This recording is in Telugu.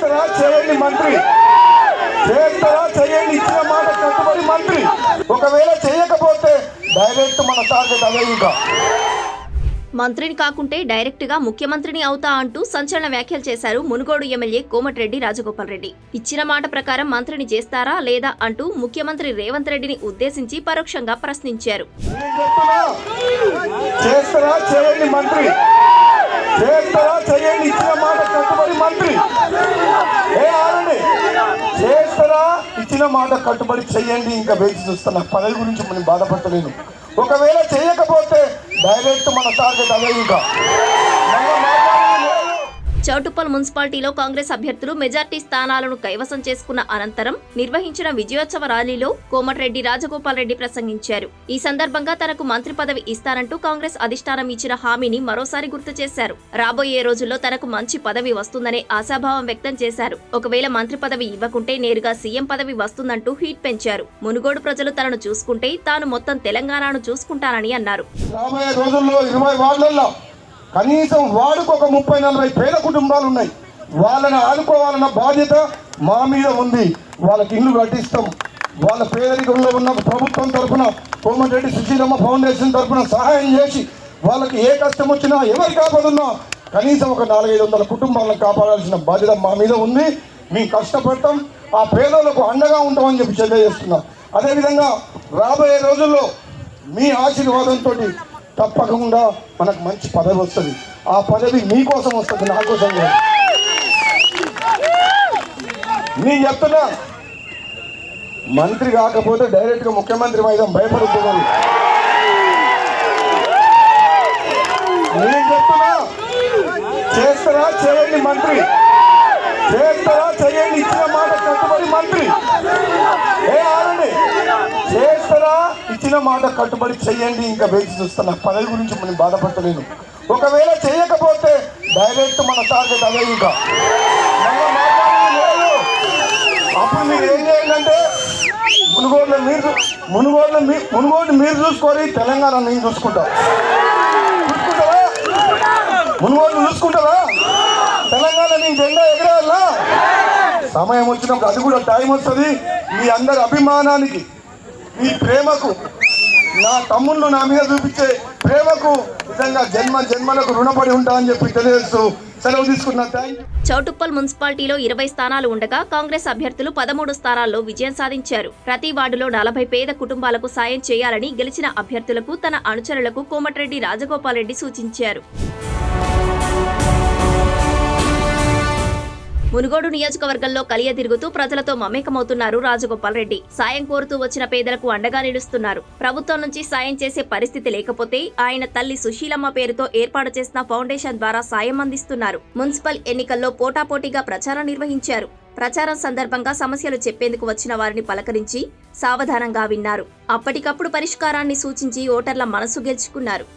చేస్తారా చేయండి మంత్రి, చేస్తారా చేయండి, ఇచ్చిన మాట కట్టుబడి మంత్రి. ఒకవేళ చేయకపోతే డైరెక్ట్ మన టార్గెట్ అదే. ఇంకా మంత్రిని కాకుంటే డైరెక్ట్ గా ముఖ్యమంత్రిని అవుతా అంటూ సంచలన వ్యాఖ్యలు చేశారు మునుగోడు ఎమ్మెల్యే కోమటిరెడ్డి రాజగోపాల్ రెడ్డి. ఇచ్చిన మాట ప్రకారం మంత్రిని చేస్తారా లేదా అంటూ ముఖ్యమంత్రి రేవంత్ రెడ్డిని ఉద్దేశించి పరోక్షంగా ప్రశ్నించారు. చేస్తారా చేయండి మంత్రి, చేస్తారా చేయండి, ఇచ్చిన మాట కట్టుబడి మంత్రి. చేస్తారా ఇచ్చిన మాట కట్టుబడి చెయ్యండి. ఇంకా వేచి చూస్తున్నా, పదవి గురించి మనం బాధపడలేను. ఒకవేళ చేయకపోతే డైరెక్ట్ మన టార్గెట్ అదే. ఇంకా చౌటుప్పల్ మున్సిపాలిటీలో కాంగ్రెస్ అభ్యర్థులు మెజార్టీ స్థానాలను కైవసం చేసుకున్న అనంతరం నిర్వహించిన విజయోత్సవ ర్యాలీలో కోమటిరెడ్డి రాజగోపాల్ రెడ్డి ప్రసంగించారు. ఈ సందర్భంగా తనకు మంత్రి పదవి ఇస్తానంటూ కాంగ్రెస్ అధిష్టానం ఇచ్చిన హామీని మరోసారి గుర్తు చేశారు. రాబోయే రోజుల్లో తనకు మంచి పదవి వస్తుందనే ఆశాభావం వ్యక్తం చేశారు. ఒకవేళ మంత్రి పదవి ఇవ్వకుంటే నేరుగా సీఎం పదవి వస్తుందంటూ హీట్ పెంచారు. మునుగోడు ప్రజలు తనను చూసుకుంటే తాను మొత్తం తెలంగాణను చూసుకుంటానని అన్నారు. కనీసం వాడుకు ఒక 30-40 పేద కుటుంబాలు ఉన్నాయి. వాళ్ళని ఆదుకోవాలన్న బాధ్యత మా మీద ఉంది. వాళ్ళకి ఇల్లు కట్టిస్తాం. వాళ్ళ పేదరికంలో ఉన్న ప్రభుత్వం తరఫున కోమటిరెడ్డి సుశీలమ్మ ఫౌండేషన్ తరఫున సహాయం చేసి వాళ్ళకి ఏ కష్టం వచ్చినా ఎవరికి ఆపదున్నా కనీసం ఒక 400-500 కుటుంబాలను కాపాడాల్సిన బాధ్యత మా మీద ఉంది. మేము కష్టపడతాం, ఆ పేదలకు అండగా ఉంటామని చెప్పి తెలియజేస్తున్నాం. అదేవిధంగా రాబోయే రోజుల్లో మీ ఆశీర్వాదంతో తప్పకుండా మనకు మంచి పదవి వస్తుంది. ఆ పదవి మీకోసం వస్తుంది, నా కోసం కాదు. నేను చెప్తున్నా, మంత్రి కాకపోతే డైరెక్ట్గా ముఖ్యమంత్రి మైదాం భయపడుతున్నారు. నేను చెప్తున్నా, చేస్తారా చేయండి మంత్రి, చేస్తారా చేయండి, ఇచ్చిన మాట కట్టుబడి మంత్రి. చేస్తారా ఇచ్చిన మాట కట్టుబడి చెయ్యండి. ఇంకా వేచి చూస్తున్నా, పదవి గురించి మనం బాధపడలేను. ఒకవేళ చేయకపోతే డైరెక్ట్ మన టార్గెట్ అదే. ఇంకా అప్పుడు మీరు ఏం చేయండి, మునుగోడు మీరు చూసుకోవాలి, తెలంగాణ నేను చూసుకుంటా. మునుగోడు చూసుకుంటారా? తెలంగాణ నేను జెండా ఎగరాలా? సమయం వచ్చినప్పుడు అది కూడా టైం వస్తుంది. మీ అందరి అభిమానానికి, మీ ప్రేమకు, నా తమ్ముళ్ళు నా మీద చూపించే ప్రేమకు నిజంగా జన్మలకు రుణపడి ఉంటా అని చెప్పి తెలియజేస్తూ సెలవు తీసుకున్నా. చౌటుప్పల్ మున్సిపాలిటీలో 20 స్థానాలు ఉండగా కాంగ్రెస్ అభ్యర్థులు 13 స్థానాల్లో విజయం సాధించారు. ప్రతి వార్డులో 40 పేద కుటుంబాలకు సాయం చేయాలని గెలిచిన అభ్యర్థులకు తన అనుచరులకు కోమటిరెడ్డి రాజగోపాల్ రెడ్డి సూచించారు. మునుగోడు నియోజకవర్గంలో కలియ తిరుగుతూ ప్రజలతో మమేకమవుతున్నారు రాజగోపాల్ రెడ్డి. సాయం కోరుతూ వచ్చిన పేదలకు అండగా నిలుస్తున్నారు. ప్రభుత్వం నుంచి సాయం చేసే పరిస్థితి లేకపోతే ఆయన తల్లి సుశీలమ్మ పేరుతో ఏర్పాటు చేసిన ఫౌండేషన్ ద్వారా సాయం అందిస్తున్నారు. మున్సిపల్ ఎన్నికల్లో పోటాపోటీగా ప్రచారం నిర్వహించారు. ప్రచారం సందర్భంగా సమస్యలు చెప్పేందుకు వచ్చిన వారిని పలకరించి సావధానంగా విన్నారు. అప్పటికప్పుడు పరిష్కారాన్ని సూచించి ఓటర్ల మనసు గెలుచుకున్నారు.